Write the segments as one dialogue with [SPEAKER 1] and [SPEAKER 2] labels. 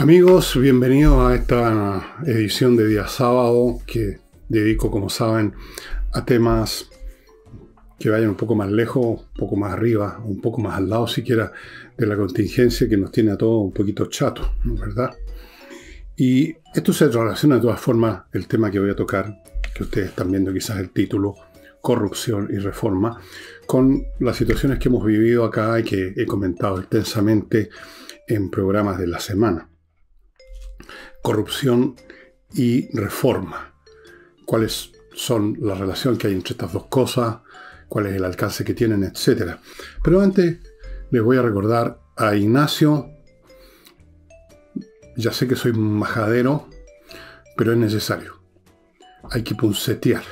[SPEAKER 1] Amigos, bienvenidos a esta edición de día sábado que dedico, como saben, a temas que vayan un poco más lejos, un poco más arriba, un poco más al lado siquiera de la contingencia que nos tiene a todos un poquito chatos, ¿no es verdad? Y esto se relaciona de todas formas el tema que voy a tocar, que ustedes están viendo quizás el título, corrupción y reforma, con las situaciones que hemos vivido acá y que he comentado extensamente en programas de la semana. Corrupción y reforma. ¿Cuáles son la relación que hay entre estas dos cosas? ¿Cuál es el alcance que tienen? Etcétera. Pero antes les voy a recordar a Ignacio. Ya sé que soy majadero, pero es necesario. Hay que puncetear,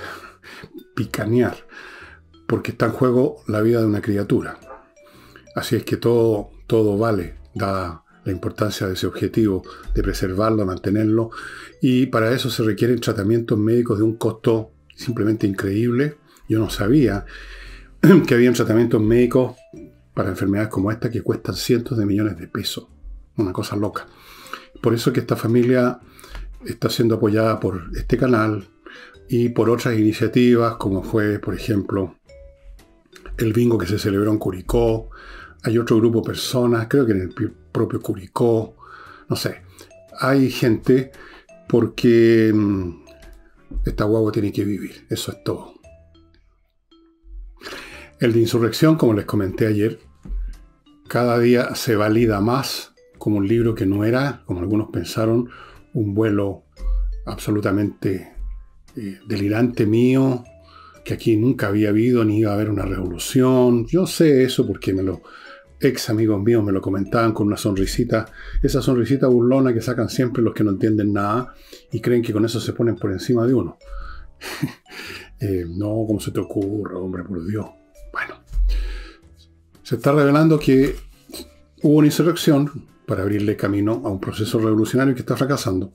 [SPEAKER 1] picanear, porque está en juego la vida de una criatura. Así es que todo vale, dada la importancia de ese objetivo, de preservarlo, mantenerlo, y para eso se requieren tratamientos médicos de un costo simplemente increíble. Yo no sabía que habían tratamientos médicos para enfermedades como esta que cuestan cientos de millones de pesos. Una cosa loca. Por eso que esta familia está siendo apoyada por este canal y por otras iniciativas, como fue, por ejemplo, el bingo que se celebró en Curicó. Hay otro grupo de personas, creo que en el propio Curicó, no sé. Hay gente porque esta guagua tiene que vivir, eso es todo. El de insurrección, como les comenté ayer, cada día se valida más como un libro que no era, como algunos pensaron, un vuelo absolutamente delirante mío, que aquí nunca había habido ni iba a haber una revolución. Yo sé eso porque ex amigos míos me lo comentaban con una sonrisita, esa sonrisita burlona que sacan siempre los que no entienden nada y creen que con eso se ponen por encima de uno. No, ¿cómo se te ocurre, hombre, por Dios? Bueno, se está revelando que hubo una insurrección para abrirle camino a un proceso revolucionario que está fracasando.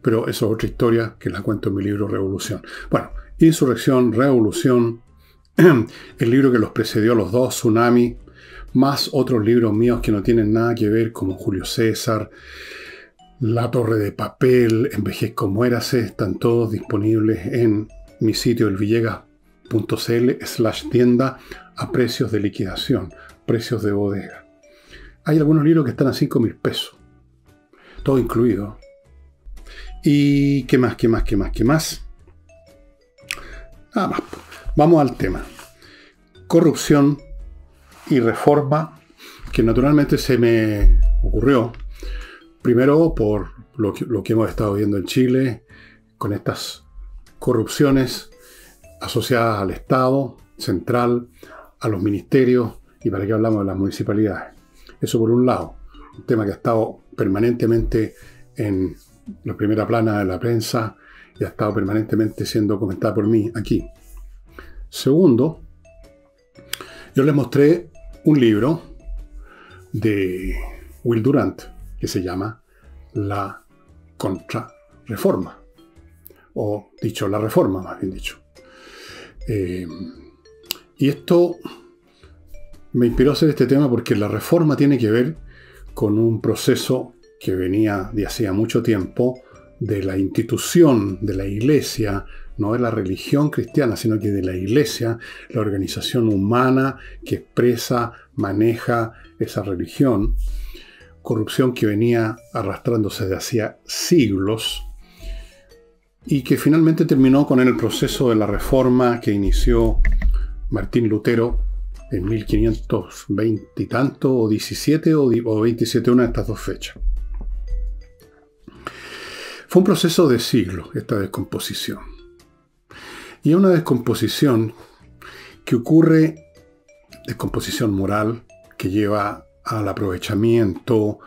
[SPEAKER 1] Pero eso es otra historia que la cuento en mi libro Revolución. Bueno, insurrección, revolución, el libro que los precedió, los dos, Tsunami, más otros libros míos que no tienen nada que ver, como Julio César, La Torre de Papel, Envejezco, Muérase, están todos disponibles en mi sitio elvillegas.cl/tienda a precios de liquidación, precios de bodega. Hay algunos libros que están a 5.000 pesos, todo incluido. ¿Y qué más? Nada más. Vamos al tema. Corrupción y reforma, que naturalmente se me ocurrió, primero por lo que hemos estado viendo en Chile, con estas corrupciones asociadas al Estado central, a los ministerios, y para qué hablamos de las municipalidades. Eso por un lado, un tema que ha estado permanentemente en la primera plana de la prensa y ha estado permanentemente siendo comentada por mí aquí. Segundo, yo les mostré un libro de Will Durant que se llama La Contrarreforma, o dicho, la reforma más bien dicho. Y esto me inspiró a hacer este tema porque la reforma tiene que ver con un proceso que venía de hacía mucho tiempo de la institución de la Iglesia, no de la religión cristiana, sino que de la Iglesia, la organización humana que expresa, maneja esa religión. Corrupción que venía arrastrándose de hacía siglos y que finalmente terminó con el proceso de la reforma que inició Martín Lutero en 1520 y tanto, o 17 o 27, una de estas dos fechas. Fue un proceso de siglos, esta descomposición. Y es una descomposición que ocurre, descomposición moral, que lleva al aprovechamiento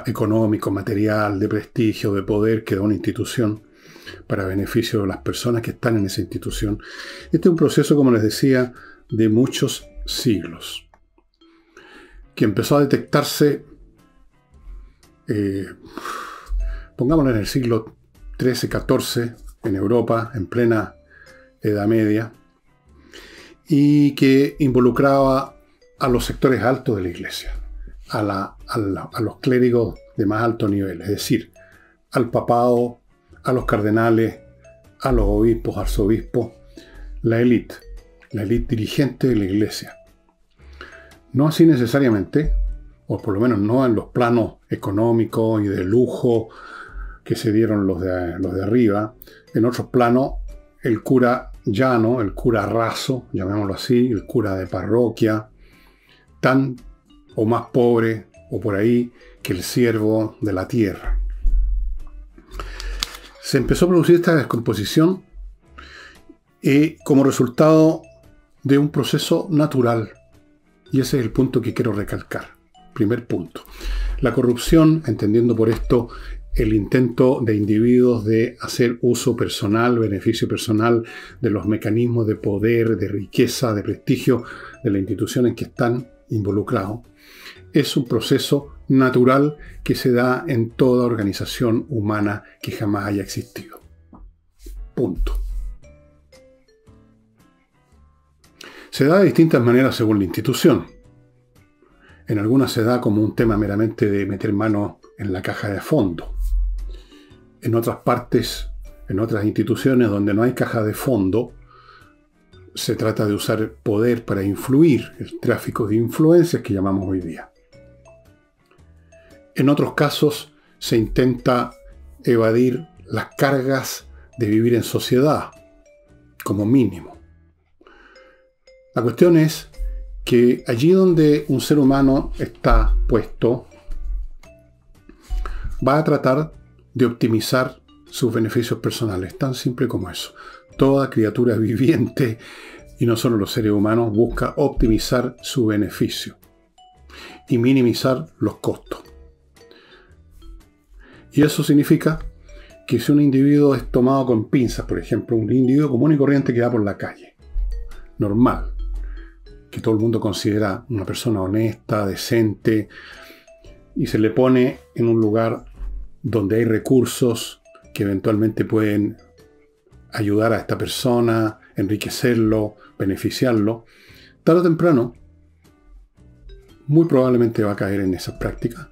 [SPEAKER 1] económico, material, de prestigio, de poder que da una institución para beneficio de las personas que están en esa institución. Este es un proceso, como les decía, de muchos siglos, que empezó a detectarse, pongámoslo en el siglo XIII-XIV, en Europa, en plena Edad Media, y que involucraba a los sectores altos de la Iglesia, a a los clérigos de más alto nivel, es decir, al papado, a los cardenales, a los obispos, arzobispos, la élite dirigente de la Iglesia. No así necesariamente, o por lo menos no en los planos económicos y de lujo que se dieron los de arriba. En otros planos, el cura llano, el cura raso, llamémoslo así, el cura de parroquia, tan o más pobre o por ahí que el siervo de la tierra. Se empezó a producir esta descomposición como resultado de un proceso natural. Y ese es el punto que quiero recalcar. Primer punto. La corrupción, entendiendo por esto el intento de individuos de hacer uso personal, beneficio personal de los mecanismos de poder, de riqueza, de prestigio de la institución en que están involucrados, es un proceso natural que se da en toda organización humana que jamás haya existido. Punto. Se da de distintas maneras según la institución. En algunas se da como un tema meramente de meter mano en la caja de fondo. En otras partes, en otras instituciones donde no hay caja de fondo, se trata de usar poder para influir, el tráfico de influencias que llamamos hoy día. En otros casos se intenta evadir las cargas de vivir en sociedad, como mínimo. La cuestión es que allí donde un ser humano está puesto, va a tratar de optimizar sus beneficios personales, tan simple como eso. Toda criatura viviente, y no solo los seres humanos, busca optimizar su beneficio y minimizar los costos. Y eso significa que si un individuo es tomado con pinzas, por ejemplo, un individuo común y corriente que va por la calle, normal, que todo el mundo considera una persona honesta, decente, y se le pone en un lugar donde hay recursos que eventualmente pueden ayudar a esta persona, enriquecerlo, beneficiarlo, tarde o temprano, muy probablemente va a caer en esas prácticas.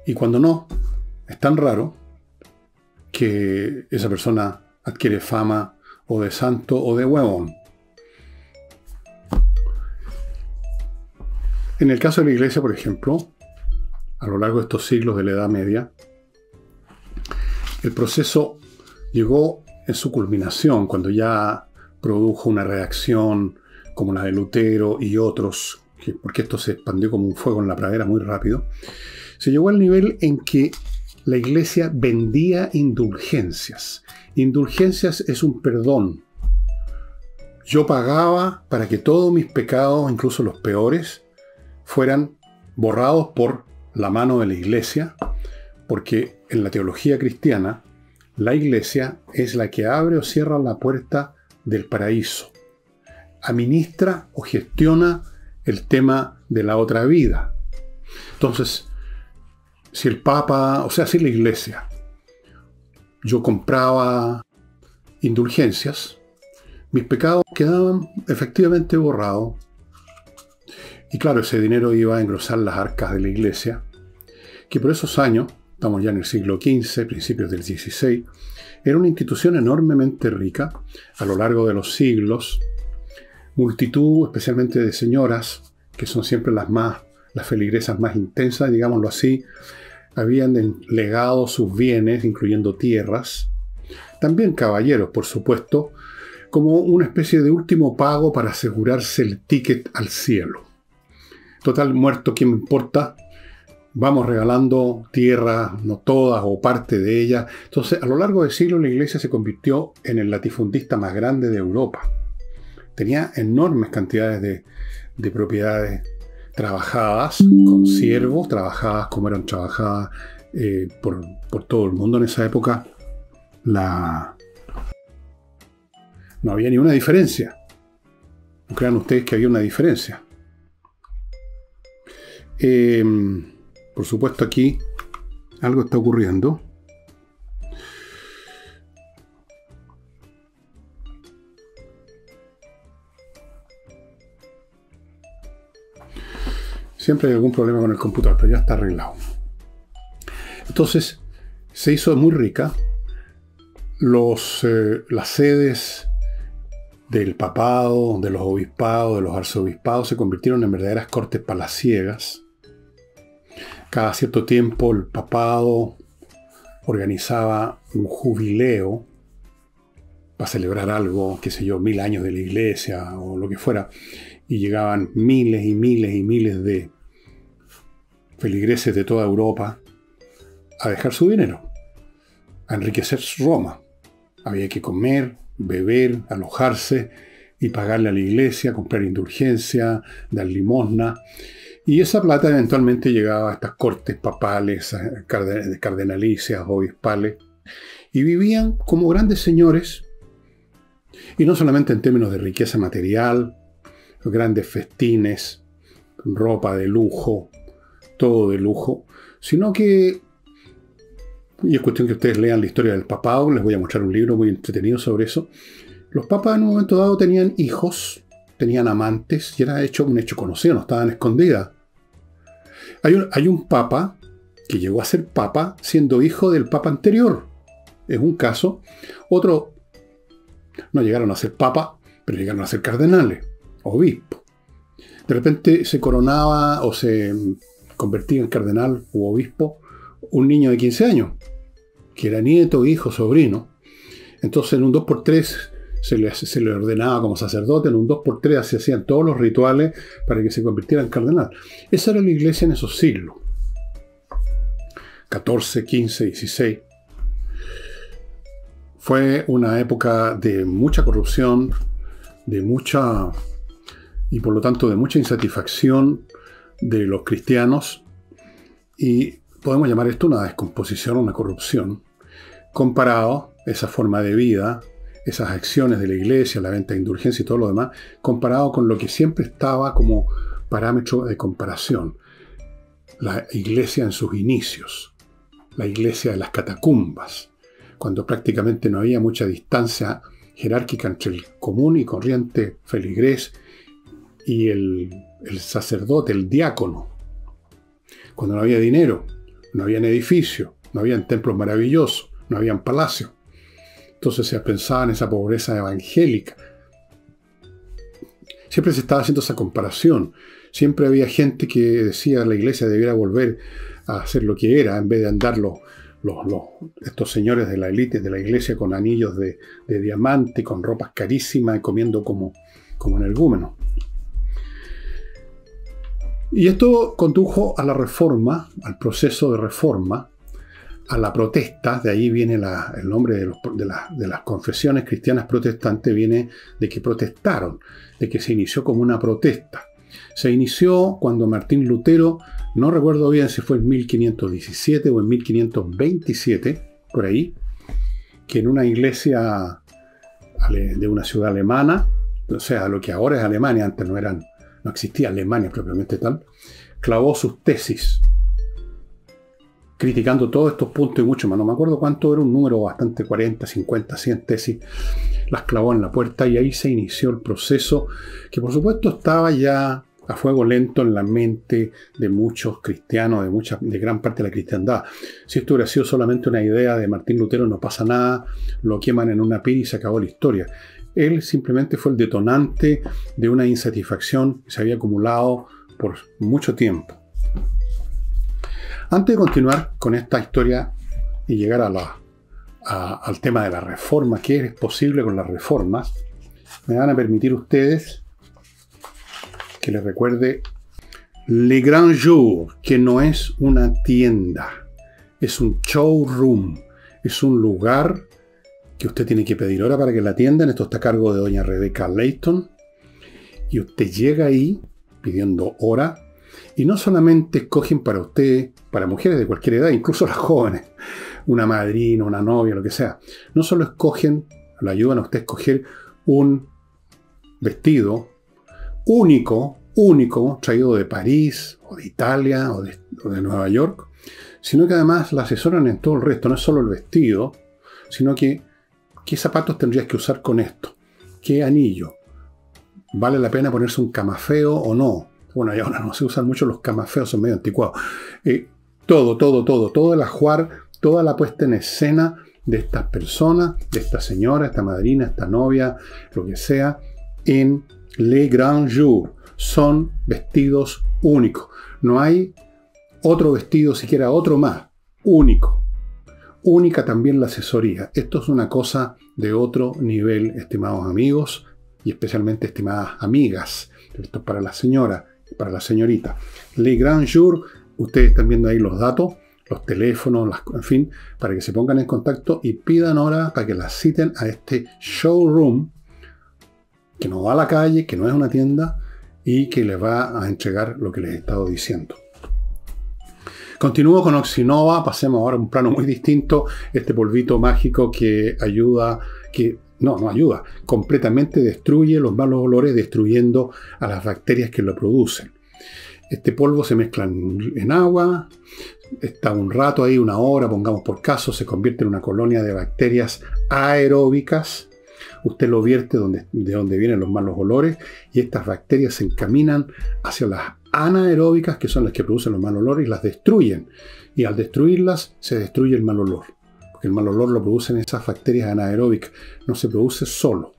[SPEAKER 1] Y cuando no, es tan raro que esa persona adquiere fama o de santo o de huevón. En el caso de la Iglesia, por ejemplo, a lo largo de estos siglos de la Edad Media, el proceso llegó en su culminación cuando ya produjo una reacción como la de Lutero y otros, porque esto se expandió como un fuego en la pradera muy rápido. Se llegó al nivel en que la Iglesia vendía indulgencias. Indulgencias es un perdón. Yo pagaba para que todos mis pecados, incluso los peores, fueran borrados por la mano de la Iglesia, porque en la teología cristiana, la Iglesia es la que abre o cierra la puerta del paraíso, administra o gestiona el tema de la otra vida. Entonces, si el Papa, o sea, si la Iglesia, yo compraba indulgencias, mis pecados quedaban efectivamente borrados. Y claro, ese dinero iba a engrosar las arcas de la Iglesia, que por esos años, estamos ya en el siglo XV, principios del XVI, era una institución enormemente rica. A lo largo de los siglos, multitud, especialmente de señoras, que son siempre las feligresas más intensas, digámoslo así, habían legado sus bienes, incluyendo tierras. También caballeros, por supuesto, como una especie de último pago para asegurarse el ticket al cielo. Total, muerto, ¿quién me importa? Vamos regalando tierra, no todas o parte de ella. Entonces, a lo largo del siglo, la Iglesia se convirtió en el latifundista más grande de Europa. Tenía enormes cantidades de propiedades trabajadas con siervos, trabajadas como eran trabajadas por todo el mundo en esa época. No había ni una diferencia. No crean ustedes que había una diferencia. Por supuesto, aquí algo está ocurriendo. Siempre hay algún problema con el computador, pero ya está arreglado. Entonces, se hizo muy rica. Las sedes del papado, de los obispados, de los arzobispados se convirtieron en verdaderas cortes palaciegas. Cada cierto tiempo el papado organizaba un jubileo para celebrar algo, qué sé yo, 1000 años de la iglesia o lo que fuera, y llegaban miles y miles y miles de feligreses de toda Europa a dejar su dinero, a enriquecer Roma. Había que comer, beber, alojarse y pagarle a la iglesia, comprar indulgencia, dar limosna. Y esa plata eventualmente llegaba a estas cortes papales, cardenalicias, obispales, y vivían como grandes señores, y no solamente en términos de riqueza material, grandes festines, ropa de lujo, todo de lujo, sino que, y es cuestión que ustedes lean la historia del papado, les voy a mostrar un libro muy entretenido sobre eso. Los papas en un momento dado tenían hijos, tenían amantes, y era un hecho conocido, no estaban escondidas. Hay un papa que llegó a ser papa siendo hijo del papa anterior. Es un caso. Otro, no llegaron a ser papa, pero llegaron a ser cardenales, obispos. De repente se coronaba o se convertía en cardenal u obispo un niño de 15 años, que era nieto, hijo, sobrino. Entonces en un 2x3 se le ordenaba como sacerdote, en un 2x3 se hacían todos los rituales para que se convirtiera en cardenal. Esa era la iglesia en esos siglos. 14, 15, 16. Fue una época de mucha corrupción, y por lo tanto de mucha insatisfacción de los cristianos, y podemos llamar esto una descomposición, una corrupción, comparado esa forma de vida, esas acciones de la iglesia, la venta de indulgencia y todo lo demás, comparado con lo que siempre estaba como parámetro de comparación. La iglesia en sus inicios, la iglesia de las catacumbas, cuando prácticamente no había mucha distancia jerárquica entre el común y corriente feligrés y el sacerdote, el diácono. Cuando no había dinero, no habían edificios, no habían templos maravillosos, no habían palacios. Entonces se pensaba en esa pobreza evangélica. Siempre se estaba haciendo esa comparación. Siempre había gente que decía que la iglesia debiera volver a hacer lo que era, en vez de andar estos señores de la élite de la iglesia con anillos de diamante, con ropas carísimas y comiendo como energúmenos. Y esto condujo a la reforma, al proceso de reforma, a la protesta. De ahí viene el nombre de las confesiones cristianas protestantes, viene de que protestaron, de que se inició como una protesta. Se inició cuando Martín Lutero, no recuerdo bien si fue en 1517 o en 1527, por ahí, que en una iglesia de una ciudad alemana, o sea, lo que ahora es Alemania, antes no existía Alemania propiamente tal, clavó sus tesis, criticando todos estos puntos y mucho más. No me acuerdo cuánto, era un número bastante, 40, 50, 100 tesis, las clavó en la puerta y ahí se inició el proceso que por supuesto estaba ya a fuego lento en la mente de muchos cristianos, de gran parte de la cristiandad. Si esto hubiera sido solamente una idea de Martín Lutero, no pasa nada, lo queman en una pira y se acabó la historia. Él simplemente fue el detonante de una insatisfacción que se había acumulado por mucho tiempo. Antes de continuar con esta historia y llegar al tema de la reforma, ¿qué es posible con las reformas? Me van a permitir ustedes que les recuerde Le Grand Jour, que no es una tienda, es un showroom, es un lugar que usted tiene que pedir hora para que la atiendan. Esto está a cargo de doña Rebecca Layton. Y usted llega ahí pidiendo hora. Y no solamente escogen para usted, para mujeres de cualquier edad, incluso las jóvenes, una madrina, una novia, lo que sea. No solo escogen, le ayudan a usted a escoger un vestido único, traído de París, o de Italia, o de Nueva York, sino que además la asesoran en todo el resto. No es solo el vestido, sino que ¿qué zapatos tendrías que usar con esto? ¿Qué anillo? ¿Vale la pena ponerse un camafeo o no? Bueno, y ahora no se usan mucho los camafeos, son medio anticuados. Todo el ajuar, toda la puesta en escena de estas personas, de esta señora, esta madrina, esta novia, lo que sea, en Le Grand Jour. Son vestidos únicos. No hay otro vestido, siquiera otro más. Único. Única también la asesoría. Esto es una cosa de otro nivel, estimados amigos, y especialmente estimadas amigas. Esto es para la señora, para la señorita. Le Grand Jour, ustedes están viendo ahí los datos, los teléfonos, en fin, para que se pongan en contacto y pidan hora para que las citen a este showroom, que no va a la calle, que no es una tienda, y que les va a entregar lo que les he estado diciendo. Continúo con Oxinova, pasemos ahora a un plano muy distinto, este polvito mágico que ayuda, no ayuda, completamente destruye los malos olores, destruyendo a las bacterias que lo producen. Este polvo se mezcla en agua, está un rato ahí, una hora, pongamos por caso, se convierte en una colonia de bacterias aeróbicas. Usted lo vierte de donde vienen los malos olores y estas bacterias se encaminan hacia las anaeróbicas, que son las que producen los malos olores, y las destruyen. Y al destruirlas, se destruye el mal olor. Porque el mal olor lo producen esas bacterias anaeróbicas. No se produce solo.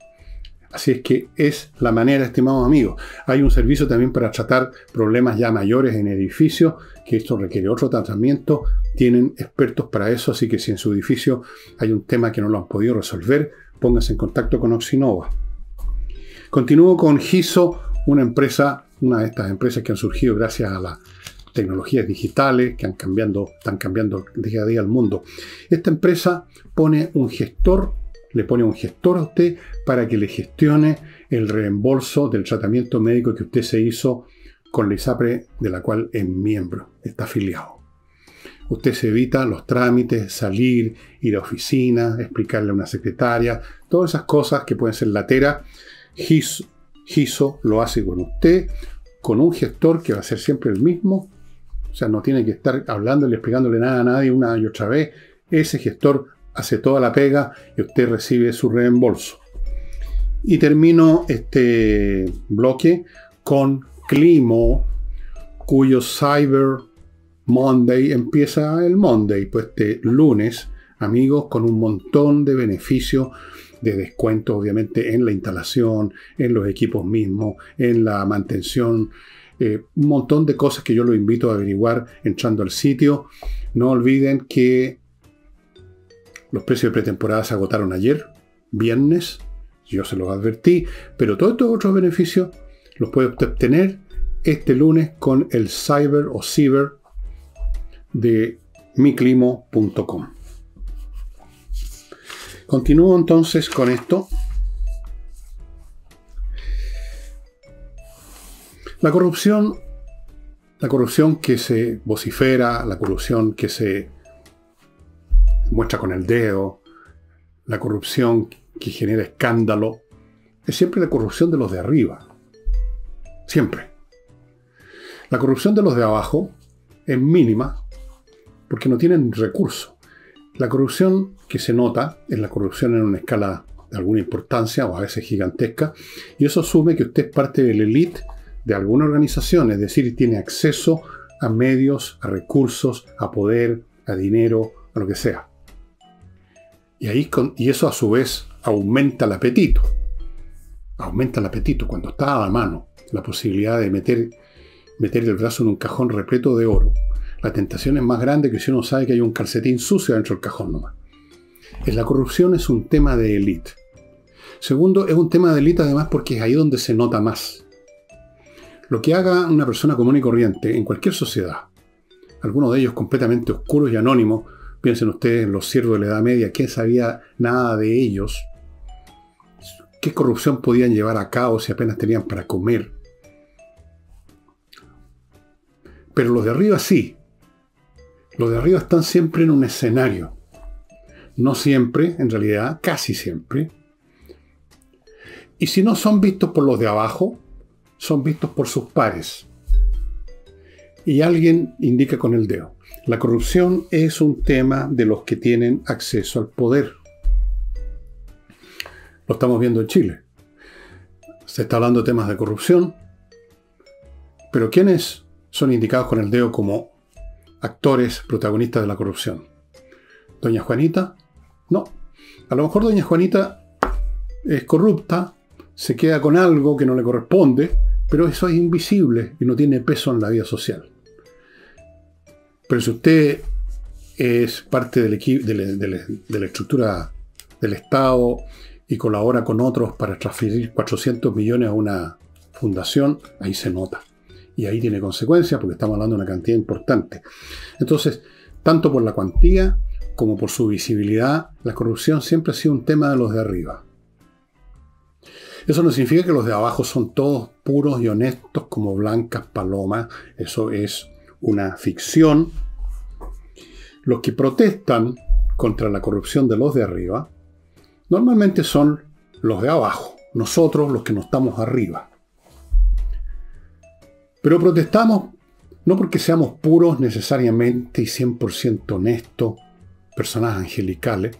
[SPEAKER 1] Así es que es la manera, estimados amigos. Hay un servicio también para tratar problemas ya mayores en edificios, que esto requiere otro tratamiento. Tienen expertos para eso, así que si en su edificio hay un tema que no lo han podido resolver, pónganse en contacto con Oxinova. Continúo con Giso, una de estas empresas que han surgido gracias a las tecnologías digitales que están cambiando día a día el mundo. Esta empresa le pone un gestor a usted para que le gestione el reembolso del tratamiento médico que usted se hizo con la ISAPRE, de la cual es miembro, está afiliado. Usted se evita los trámites, salir, ir a oficina, explicarle a una secretaria, todas esas cosas que pueden ser lateras. Giso lo hace con usted, con un gestor que va a ser siempre el mismo. O sea, no tiene que estar hablándole, explicándole nada a nadie una y otra vez. Ese gestor hace toda la pega y usted recibe su reembolso. Y termino este bloque con Climo, cuyo Cyber Monday empieza el Monday, pues este lunes, amigos, con un montón de beneficios, de descuentos, obviamente, en la instalación, en los equipos mismos, en la mantención, un montón de cosas que yo lo invito a averiguar entrando al sitio. No olviden que los precios de pretemporada se agotaron ayer, viernes, yo se los advertí, pero todos estos otros beneficios los puede obtener este lunes con el Cyber o Ciber de miclimo.com. Continúo entonces con esto. La corrupción que se vocifera, la corrupción que se muestra con el dedo, la corrupción que genera escándalo, es siempre la corrupción de los de arriba. Siempre. La corrupción de los de abajo es mínima porque no tienen recursos. La corrupción que se nota es la corrupción en una escala de alguna importancia o a veces gigantesca, y eso asume que usted es parte de la élite de alguna organización, es decir, tiene acceso a medios, a recursos, a poder, a dinero, a lo que sea. Y eso a su vez aumenta el apetito. Aumenta el apetito cuando está a la mano la posibilidad de meter el brazo en un cajón repleto de oro. La tentación es más grande que si uno sabe que hay un calcetín sucio dentro del cajón nomás. La corrupción es un tema de élite. Segundo, es un tema de élite además porque es ahí donde se nota más. Lo que haga una persona común y corriente en cualquier sociedad, algunos de ellos completamente oscuros y anónimos, piensen ustedes en los siervos de la Edad Media, ¿quién sabía nada de ellos? ¿Qué corrupción podían llevar a cabo si apenas tenían para comer? Pero los de arriba sí. Los de arriba están siempre en un escenario. No siempre, en realidad, casi siempre. Y si no son vistos por los de abajo, son vistos por sus pares. Y alguien indica con el dedo. La corrupción es un tema de los que tienen acceso al poder. Lo estamos viendo en Chile. Se está hablando de temas de corrupción. Pero ¿quiénes son indicados con el dedo como actores protagonistas de la corrupción? ¿Doña Juanita? No. A lo mejor doña Juanita es corrupta, se queda con algo que no le corresponde, pero eso es invisible y no tiene peso en la vida social. Pero si usted es parte del equipo, de la estructura del Estado y colabora con otros para transferir 400 millones a una fundación, ahí se nota. Y ahí tiene consecuencias porque estamos hablando de una cantidad importante. Entonces, tanto por la cuantía como por su visibilidad, la corrupción siempre ha sido un tema de los de arriba. Eso no significa que los de abajo son todos puros y honestos como blancas palomas. Eso es una ficción. Los que protestan contra la corrupción de los de arriba normalmente son los de abajo, nosotros los que no estamos arriba. Pero protestamos no porque seamos puros necesariamente y 100% honestos, personas angelicales,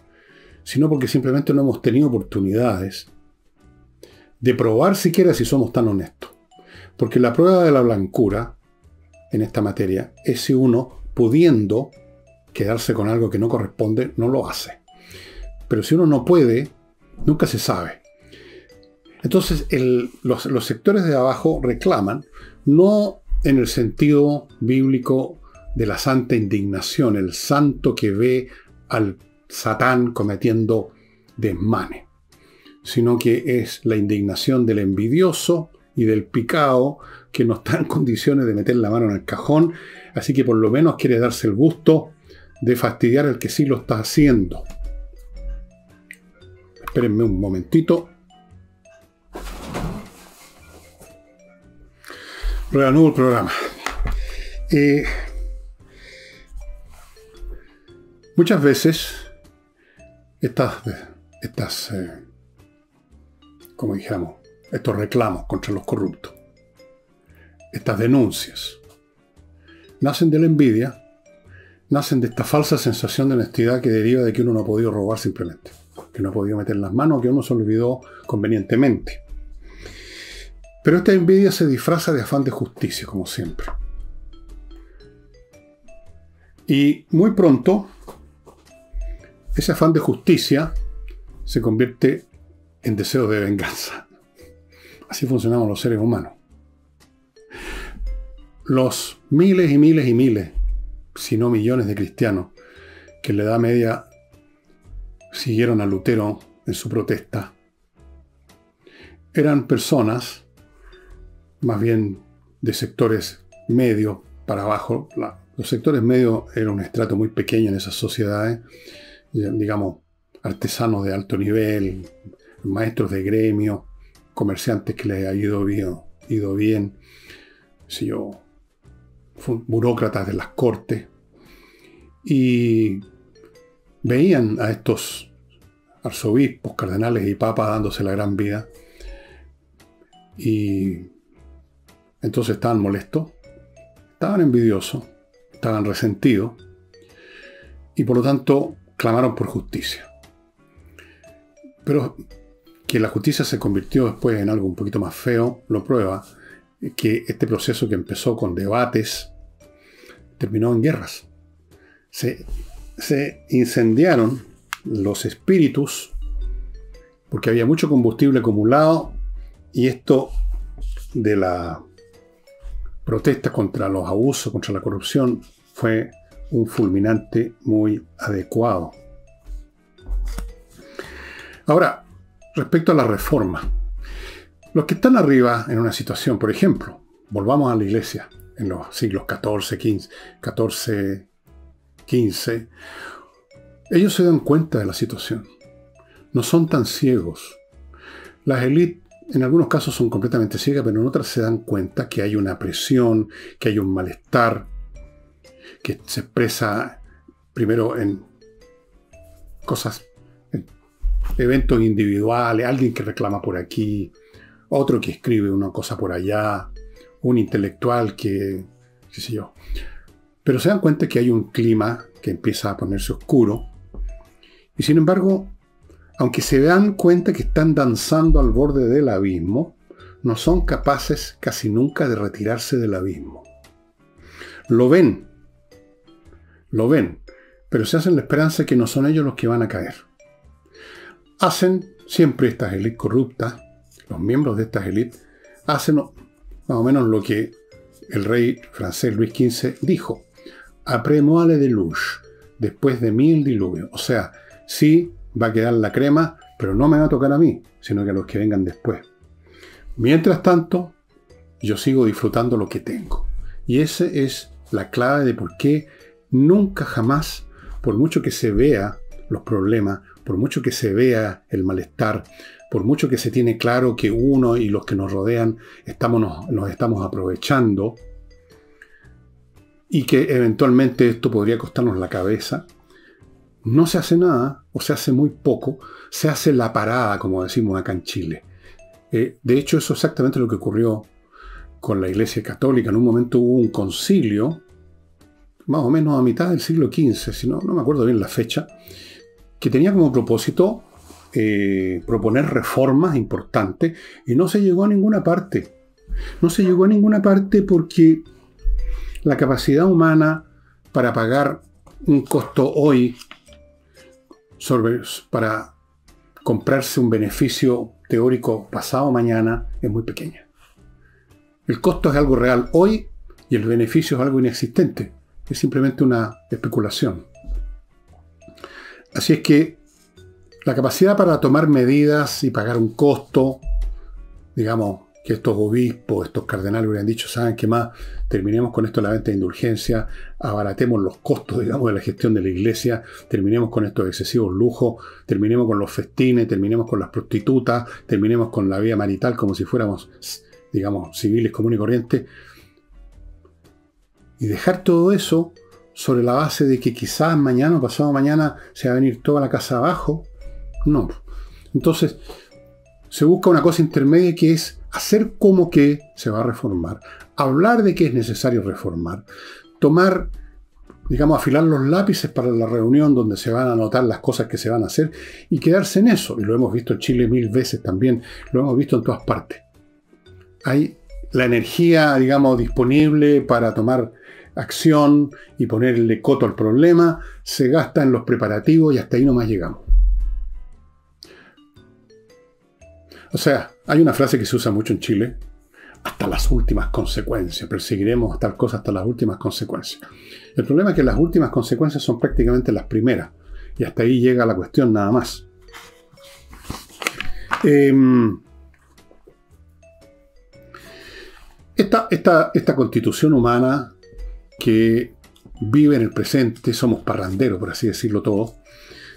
[SPEAKER 1] sino porque simplemente no hemos tenido oportunidades de probar siquiera si somos tan honestos. Porque la prueba de la blancura en esta materia es si uno, pudiendo quedarse con algo que no corresponde, no lo hace. Pero si uno no puede, nunca se sabe. Entonces los sectores de abajo reclaman, no en el sentido bíblico de la santa indignación, el santo que ve al Satán cometiendo desmanes, sino que es la indignación del envidioso y del picao que no está en condiciones de meter la mano en el cajón, así que por lo menos quiere darse el gusto de fastidiar al que sí lo está haciendo. Espérenme un momentito. Reanudo el programa. Muchas veces como dijéramos, estos reclamos contra los corruptos, estas denuncias, nacen de la envidia, nacen de esta falsa sensación de honestidad que deriva de que uno no ha podido robar simplemente, que no ha podido meter las manos, que uno se olvidó convenientemente. Pero esta envidia se disfraza de afán de justicia, como siempre. Y muy pronto, ese afán de justicia se convierte en deseo de venganza. Así funcionamos los seres humanos. Los miles y miles y miles, si no millones de cristianos que en la Edad Media siguieron a Lutero en su protesta, eran personas más bien de sectores medios para abajo. Los sectores medios eran un estrato muy pequeño en esas sociedades, digamos, artesanos de alto nivel, maestros de gremio, comerciantes que les ha ido bien, burócratas de las cortes, y veían a estos arzobispos, cardenales y papas dándose la gran vida, y entonces estaban molestos, estaban envidiosos, estaban resentidos, y por lo tanto clamaron por justicia. Pero que la justicia se convirtió después en algo un poquito más feo, lo prueba que este proceso que empezó con debates terminó en guerras. Se incendiaron los espíritus porque había mucho combustible acumulado, y esto de la protesta contra los abusos, contra la corrupción, fue un fulminante muy adecuado. Ahora, respecto a la reforma, los que están arriba en una situación, por ejemplo, volvamos a la iglesia en los siglos XIV, XV, ellos se dan cuenta de la situación. No son tan ciegos. Las élites en algunos casos son completamente ciegas, pero en otras se dan cuenta que hay una presión, que hay un malestar, que se expresa primero en cosas, en eventos individuales, alguien que reclama por aquí, otro que escribe una cosa por allá, un intelectual que, qué sé yo. Pero se dan cuenta que hay un clima que empieza a ponerse oscuro, y sin embargo, aunque se dan cuenta que están danzando al borde del abismo, no son capaces casi nunca de retirarse del abismo. Lo ven, pero se hacen la esperanza de que no son ellos los que van a caer. Hacen siempre estas élites corruptas, los miembros de estas élites, hacen más o menos lo que el rey francés Luis XV dijo: après moi le déluge, después de mí el diluvio. O sea, sí va a quedar la crema, pero no me va a tocar a mí, sino que a los que vengan después. Mientras tanto, yo sigo disfrutando lo que tengo. Y esa es la clave de por qué nunca jamás, por mucho que se vea los problemas, por mucho que se vea el malestar, por mucho que se tiene claro que uno y los que nos rodean nos estamos aprovechando y que eventualmente esto podría costarnos la cabeza, no se hace nada, o se hace muy poco, se hace la parada, como decimos acá en Chile. De hecho, eso es exactamente lo que ocurrió con la Iglesia Católica. En un momento hubo un concilio, más o menos a mitad del siglo XV, si no me acuerdo bien la fecha, que tenía como propósito proponer reformas importantes, y no se llegó a ninguna parte. No se llegó a ninguna parte porque la capacidad humana para pagar un costo hoy para comprarse un beneficio teórico pasado mañana es muy pequeña. El costo es algo real hoy y el beneficio es algo inexistente. Es simplemente una especulación. Así es que la capacidad para tomar medidas y pagar un costo, digamos, que estos obispos, estos cardenales hubieran dicho: ¿saben qué más? Terminemos con esto de la venta de indulgencia, abaratemos los costos, digamos, de la gestión de la iglesia, terminemos con estos excesivos lujos, terminemos con los festines, terminemos con las prostitutas, terminemos con la vida marital como si fuéramos, digamos, civiles comunes y corrientes. Y dejar todo eso sobre la base de que quizás mañana o pasado mañana se va a venir toda la casa abajo. No. Entonces, se busca una cosa intermedia, que es hacer como que se va a reformar, hablar de que es necesario reformar, tomar, digamos, afilar los lápices para la reunión donde se van a anotar las cosas que se van a hacer y quedarse en eso. Y lo hemos visto en Chile 1000 veces también, lo hemos visto en todas partes. Hay la energía, digamos, disponible para tomar acción y ponerle coto al problema, se gasta en los preparativos y hasta ahí nomás llegamos. O sea, hay una frase que se usa mucho en Chile: hasta las últimas consecuencias, perseguiremos tal cosa hasta las últimas consecuencias. El problema es que las últimas consecuencias son prácticamente las primeras, y hasta ahí llega la cuestión nada más. Esta constitución humana que vive en el presente, somos parranderos, por así decirlo todo,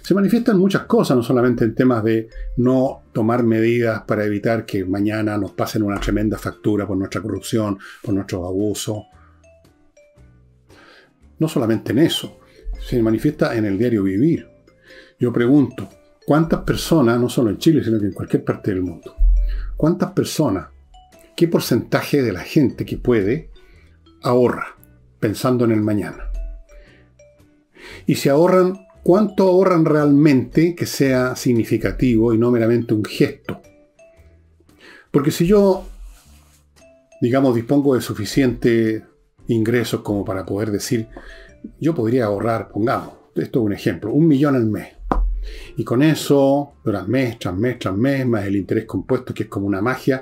[SPEAKER 1] se manifiesta en muchas cosas, no solamente en temas de no tomar medidas para evitar que mañana nos pasen una tremenda factura por nuestra corrupción, por nuestros abusos. No solamente en eso, se manifiesta en el diario vivir. Yo pregunto, ¿cuántas personas, no solo en Chile, sino que en cualquier parte del mundo, cuántas personas, qué porcentaje de la gente que puede, ahorra pensando en el mañana? Y si ahorran, ¿cuánto ahorran realmente que sea significativo y no meramente un gesto? Porque si yo, digamos, dispongo de suficientes ingresos como para poder decir, yo podría ahorrar, pongamos, esto es un ejemplo, 1 millón al mes. Y con eso, durante mes tras mes tras mes, más el interés compuesto, que es como una magia,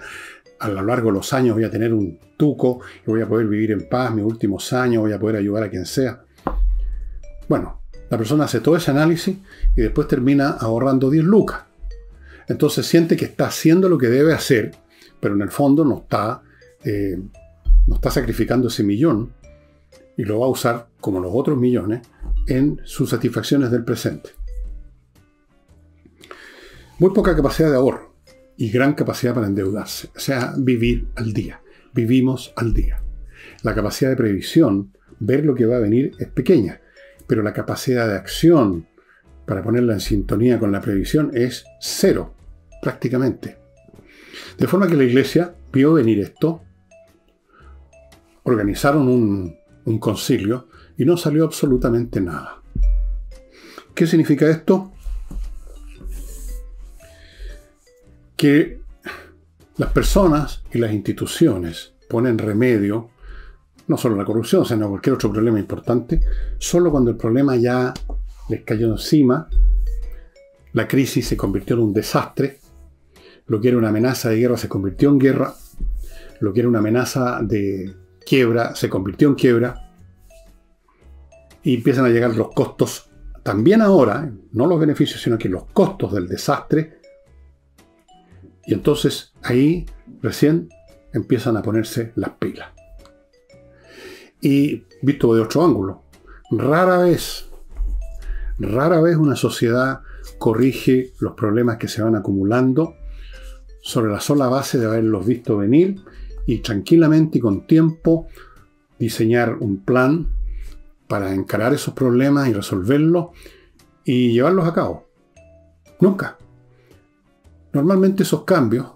[SPEAKER 1] a lo largo de los años voy a tener un tuco y voy a poder vivir en paz mis últimos años, voy a poder ayudar a quien sea. Bueno, la persona hace todo ese análisis y después termina ahorrando 10 lucas. Entonces siente que está haciendo lo que debe hacer, pero en el fondo no está sacrificando ese millón y lo va a usar, como los otros millones, en sus satisfacciones del presente. Muy poca capacidad de ahorro y gran capacidad para endeudarse. O sea, vivir al día. Vivimos al día. La capacidad de previsión, ver lo que va a venir, es pequeña. Pero la capacidad de acción para ponerla en sintonía con la previsión es cero, prácticamente. De forma que la iglesia vio venir esto, organizaron un concilio y no salió absolutamente nada. ¿Qué significa esto? Que Las personas y las instituciones ponen remedio, no solo a la corrupción, sino a cualquier otro problema importante, solo cuando el problema ya les cayó encima, la crisis se convirtió en un desastre, lo que era una amenaza de guerra se convirtió en guerra, lo que era una amenaza de quiebra se convirtió en quiebra, y empiezan a llegar los costos, también ahora, no los beneficios, sino que los costos del desastre, y entonces ahí recién empiezan a ponerse las pilas. Y visto de otro ángulo, rara vez una sociedad corrige los problemas que se van acumulando sobre la sola base de haberlos visto venir y tranquilamente y con tiempo diseñar un plan para encarar esos problemas y resolverlos y llevarlos a cabo. Nunca. Normalmente esos cambios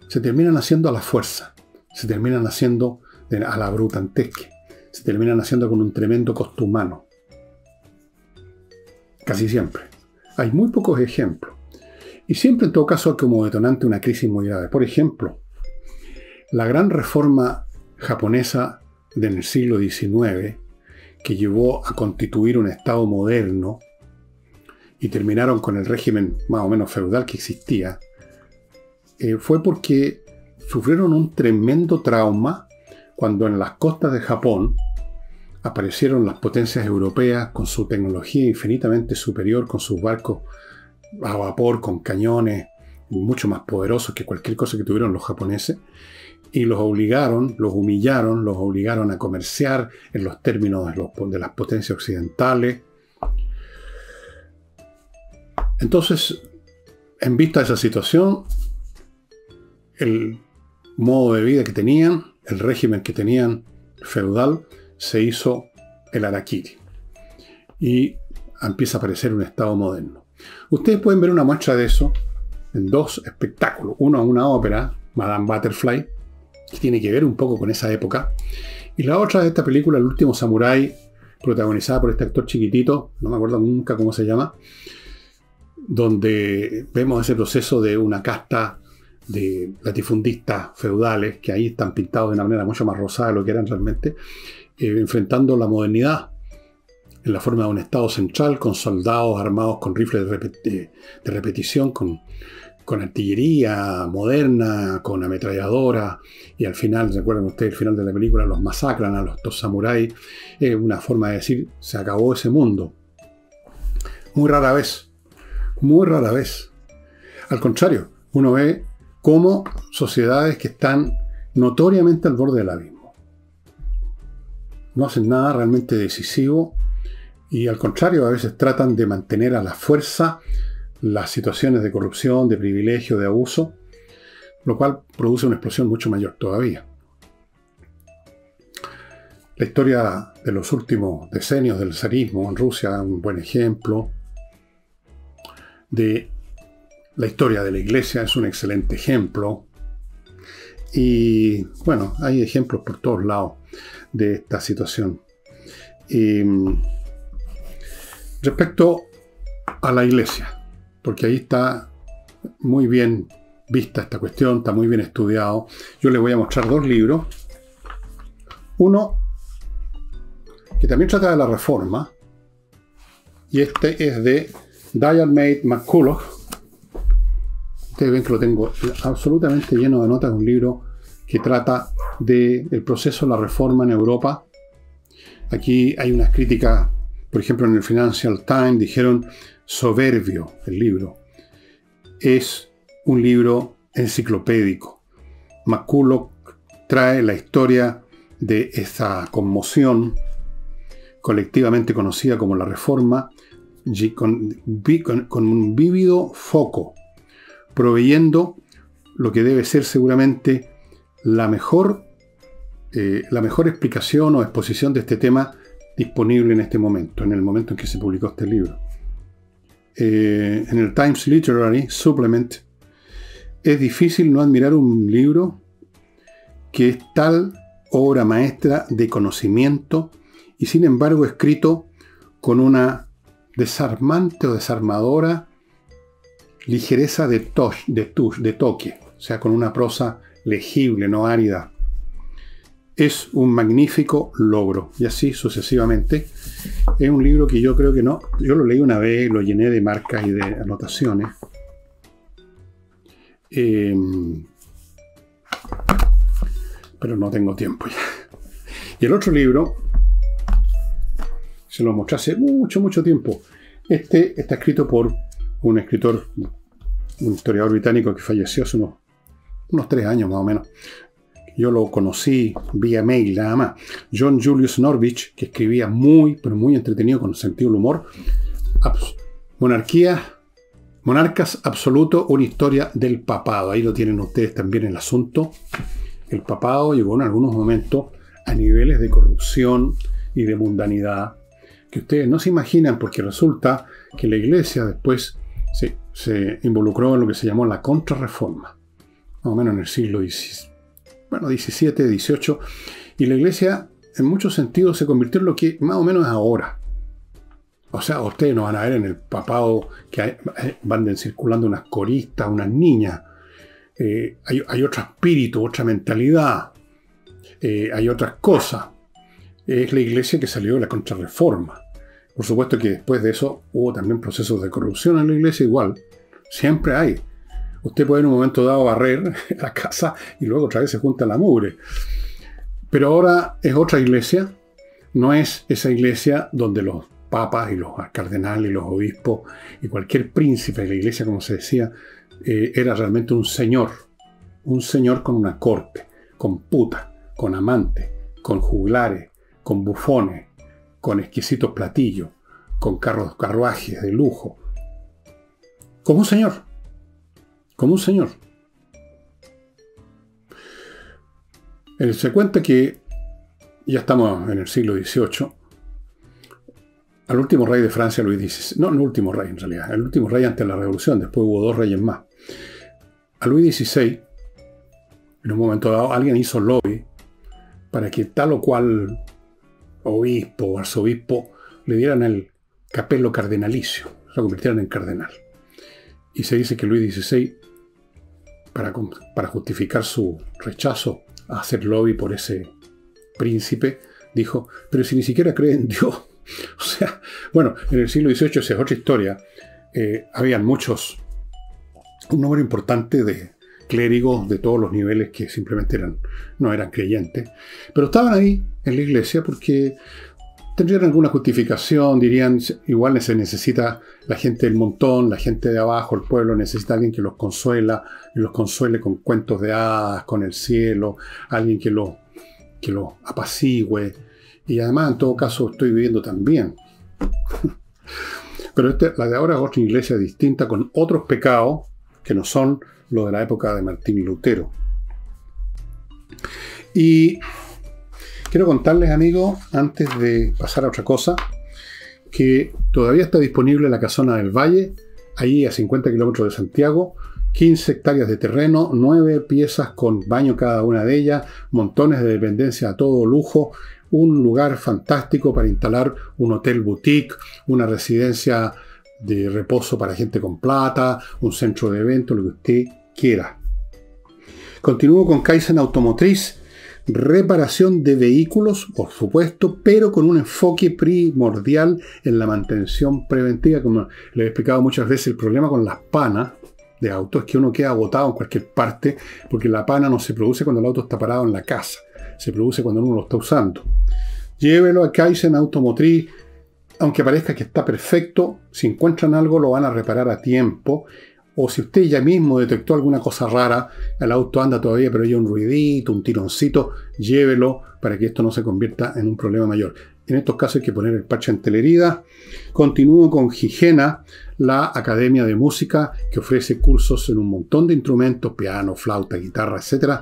[SPEAKER 1] se terminan haciendo a la fuerza, se terminan haciendo a la brutantesque, se terminan haciendo con un tremendo costo humano. Casi siempre. Hay muy pocos ejemplos. Y siempre en todo caso hay como detonante una crisis muy grave. Por ejemplo, la gran reforma japonesa del siglo XIX, que llevó a constituir un Estado moderno y terminaron con el régimen más o menos feudal que existía, fue porque sufrieron un tremendo trauma cuando en las costas de Japón aparecieron las potencias europeas con su tecnología infinitamente superior, con sus barcos a vapor, con cañones mucho más poderosos que cualquier cosa que tuvieron los japoneses, y los humillaron, los obligaron a comerciar en los términos de las potencias occidentales. Entonces, en vista de esa situación, el modo de vida que tenían, el régimen que tenían feudal, se hizo el harakiri. Y empieza a aparecer un Estado moderno. Ustedes pueden ver una muestra de eso en dos espectáculos. Uno es una ópera, Madame Butterfly, que tiene que ver un poco con esa época. Y la otra es esta película, El último samurái, protagonizada por este actor chiquitito, no me acuerdo nunca cómo se llama, donde vemos ese proceso de una casta de latifundistas feudales, que ahí están pintados de una manera mucho más rosada de lo que eran realmente, enfrentando la modernidad en la forma de un estado central, con soldados armados con rifles de repetición, con artillería moderna, con ametralladoras, y al final, ¿recuerdan ustedes el final de la película? Los masacran a los dos samuráis. Es una forma de decir, se acabó ese mundo. Muy rara vez. Al contrario, uno ve cómo sociedades que están notoriamente al borde del abismo no hacen nada realmente decisivo, y al contrario, a veces tratan de mantener a la fuerza las situaciones de corrupción, de privilegio, de abuso, lo cual produce una explosión mucho mayor todavía. La historia de los últimos decenios del zarismo en Rusia es un buen ejemplo. De la historia de la Iglesia es un excelente ejemplo. Y bueno, hay ejemplos por todos lados de esta situación. Respecto a la Iglesia, porque ahí está muy bien vista esta cuestión, está muy bien estudiado. Yo les voy a mostrar dos libros. Uno que también trata de la Reforma, y este es de Diarmaid MacCulloch. Ustedes ven que lo tengo absolutamente lleno de notas. Un libro que trata del proceso de la Reforma en Europa. Aquí hay unas críticas, por ejemplo, en el Financial Times dijeron soberbio el libro. Es un libro enciclopédico. MacCulloch trae la historia de esa conmoción colectivamente conocida como la Reforma con un vívido foco, proveyendo lo que debe ser seguramente la mejor explicación o exposición de este tema disponible en este momento, en el momento en que se publicó este libro. En el Times Literary Supplement es difícil no admirar un libro que es tal obra maestra de conocimiento y sin embargo escrito con una desarmante o desarmadora ligereza de toque. sea, con una prosa legible, no árida. Es un magnífico logro, y así sucesivamente. Es un libro que yo creo que no. Yo lo leí una vez, lo llené de marcas y de anotaciones. Pero no tengo tiempo ya. Y el otro libro, se lo mostré hace mucho tiempo. Este está escrito por un escritor, un historiador británico que falleció hace unos 3 años más o menos. Yo lo conocí vía mail nada más. John Julius Norwich, que escribía pero muy entretenido, con sentido del humor. Monarcas absoluto, una historia del papado. Ahí lo tienen ustedes también el asunto. El papado llegó en algunos momentos a niveles de corrupción y de mundanidad que ustedes no se imaginan, porque resulta que la Iglesia después se involucró en lo que se llamó la Contrarreforma, más o menos en el siglo XVII, XVIII, y la Iglesia en muchos sentidos se convirtió en lo que más o menos es ahora. O sea, ustedes no van a ver en el papado que van circulando unas coristas, unas niñas. Hay otro espíritu, otra mentalidad, hay otras cosas. Es la Iglesia que salió de la Contrarreforma. Por supuesto que después de eso hubo también procesos de corrupción en la Iglesia, igual. Siempre hay. Usted puede en un momento dado barrer la casa y luego otra vez se junta la mugre. Pero ahora es otra Iglesia. No es esa Iglesia donde los papas y los cardenales y los obispos y cualquier príncipe de la Iglesia, como se decía, era realmente un señor con una corte, con putas, con amantes, con juglares, con bufones, con exquisitos platillos, con carruajes de lujo. Como un señor. Como un señor. Se cuenta que ya estamos en el siglo XVIII. Al último rey de Francia, Luis XVI. No, el último rey en realidad. El último rey antes de la Revolución. Después hubo 2 reyes más. A Luis XVI, en un momento dado, alguien hizo lobby para que tal o cual obispo o arzobispo le dieran el capello cardenalicio, lo convirtieran en cardenal. Y se dice que Luis XVI, para justificar su rechazo a hacer lobby por ese príncipe, dijo: pero si ni siquiera cree en Dios. O sea, bueno, en el siglo XVIII, esa es otra historia, habían un número importante de clérigos de todos los niveles que simplemente no eran creyentes, pero estaban ahí en la Iglesia porque tendrían alguna justificación, dirían: igual se necesita la gente del montón, la gente de abajo, el pueblo necesita a alguien que los consuela, y los consuele con cuentos de hadas, con el cielo, alguien que los apacigüe, y además en todo caso estoy viviendo también. Pero la de ahora es otra iglesia distinta, con otros pecados que no son los de la época de Martín Lutero. Y quiero contarles, amigos, antes de pasar a otra cosa, que todavía está disponible la Casona del Valle, ahí a 50 kilómetros de Santiago, 15 hectáreas de terreno, 9 piezas con baño cada una de ellas, montones de dependencia a todo lujo, un lugar fantástico para instalar un hotel boutique, una residencia de reposo para gente con plata, un centro de eventos, lo que usted quiera. Continúo con Kaizen Automotriz, reparación de vehículos, por supuesto, pero con un enfoque primordial en la mantención preventiva. Como les he explicado muchas veces, el problema con las panas de autos es que uno queda botado en cualquier parte, porque la pana no se produce cuando el auto está parado en la casa, se produce cuando uno lo está usando. Llévelo a Kaizen Automotriz, aunque parezca que está perfecto, si encuentran algo lo van a reparar a tiempo, o si usted ya mismo detectó alguna cosa rara, el auto anda todavía pero hay un ruidito, un tironcito, llévelo para que esto no se convierta en un problema mayor. En estos casos hay que poner el parche ante la herida. Continúo con Gigena, la academia de música que ofrece cursos en un montón de instrumentos, piano, flauta, guitarra, etc.,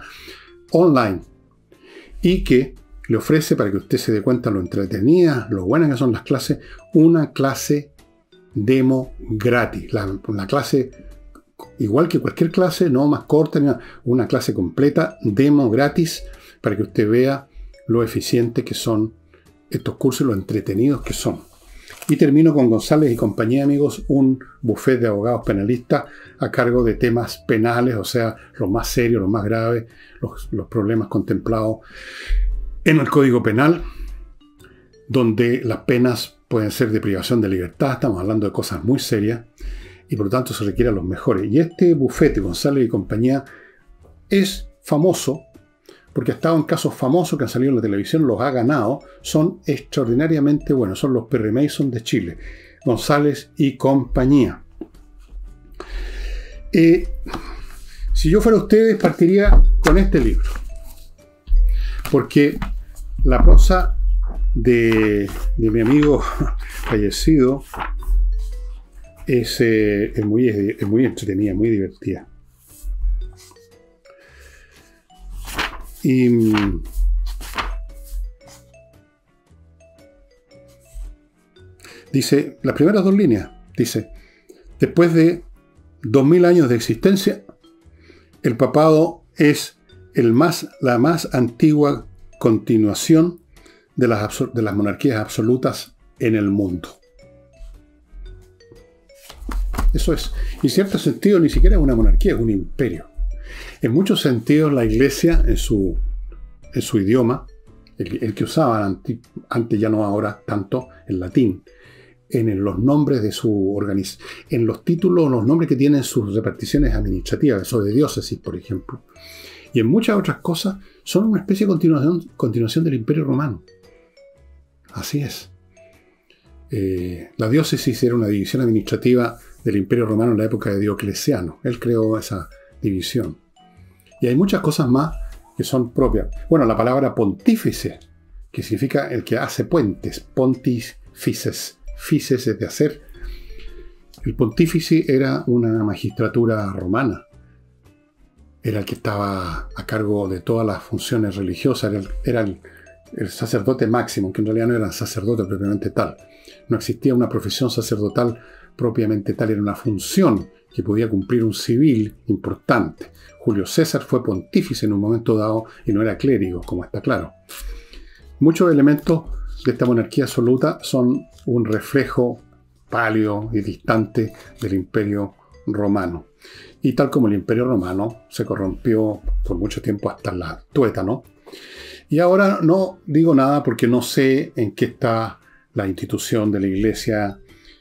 [SPEAKER 1] online, y que le ofrece, para que usted se dé cuenta lo entretenidas, lo buenas que son las clases, una clase demo gratis. La clase, igual que cualquier clase, no más corta, una clase completa, demo gratis, para que usted vea lo eficiente que son estos cursos, lo entretenidos que son. Y termino con González y compañía, amigos, un bufete de abogados penalistas a cargo de temas penales, o sea, los más serios, los más graves, los problemas contemplados en el Código Penal, donde las penas pueden ser de privación de libertad. Estamos hablando de cosas muy serias y por lo tanto se requieren los mejores. Y este bufete, González y compañía, es famoso porque ha estado en casos famosos que han salido en la televisión, los ha ganado, son extraordinariamente buenos, son los Perry Mason de Chile, González y compañía. Si yo fuera ustedes, partiría con este libro, porque la prosa de mi amigo fallecido es muy entretenida, muy divertida. Y dice, las primeras dos líneas, dice: después de 2000 años de existencia, el papado es la más antigua continuación de las monarquías absolutas en el mundo. Eso es. Y en cierto sentido ni siquiera es una monarquía, es un imperio. En muchos sentidos la Iglesia, en su idioma, el que usaban antes, ya no ahora tanto, el latín, en los nombres de su organización, en los títulos, los nombres que tienen sus reparticiones administrativas, eso de diócesis, por ejemplo, y en muchas otras cosas, son una especie de continuación del Imperio Romano. Así es. La diócesis era una división administrativa del Imperio Romano en la época de Diocleciano. Él creó esa división. Y hay muchas cosas más que son propias. Bueno, la palabra pontífice, que significa el que hace puentes, pontifices, fices es de hacer. El pontífice era una magistratura romana. Era el que estaba a cargo de todas las funciones religiosas, era el sacerdote máximo, que en realidad no era sacerdote propiamente tal. No existía una profesión sacerdotal propiamente tal, era una función que podía cumplir un civil importante. Julio César fue pontífice en un momento dado y no era clérigo, como está claro. Muchos elementos de esta monarquía absoluta son un reflejo pálido y distante del Imperio Romano. Y tal como el Imperio Romano se corrompió por mucho tiempo hasta la tuétano. Y ahora no digo nada porque no sé en qué está la institución de la Iglesia,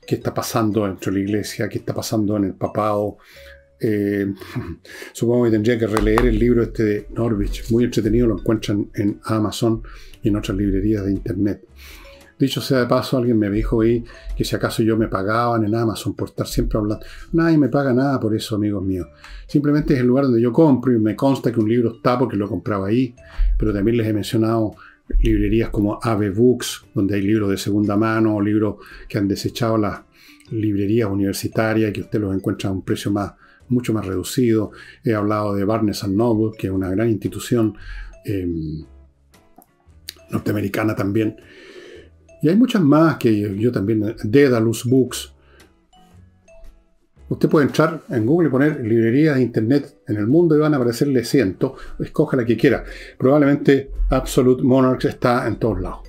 [SPEAKER 1] qué está pasando dentro de la Iglesia, qué está pasando en el papado. Supongo que tendría que releer el libro este de Norwich, muy entretenido, lo encuentran en Amazon y en otras librerías de internet. Dicho sea de paso, alguien me dijo ahí que si acaso yo me pagaban en Amazon por estar siempre hablando. Nadie me paga nada por eso, amigos míos. Simplemente es el lugar donde yo compro y me consta que un libro está porque lo compraba ahí. Pero también les he mencionado librerías como Ave Books, donde hay libros de segunda mano, o libros que han desechado las librerías universitarias, que usted los encuentra a un precio mucho más reducido. He hablado de Barnes & Noble, que es una gran institución norteamericana también. Y hay muchas más que yo también, Daedalus Books. Usted puede entrar en Google y poner librerías de internet en el mundo y van a aparecerle cientos. Escoja la que quiera. Probablemente Absolute Monarch está en todos lados.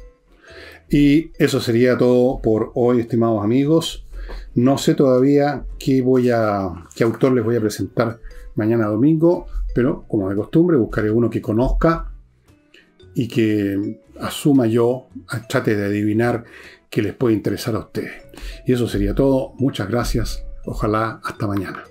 [SPEAKER 1] Y eso sería todo por hoy, estimados amigos. No sé todavía qué autor les voy a presentar mañana domingo, pero como de costumbre buscaré uno que conozca y que asuma yo, trate de adivinar qué les puede interesar a ustedes. Y eso sería todo. Muchas gracias. Ojalá hasta mañana.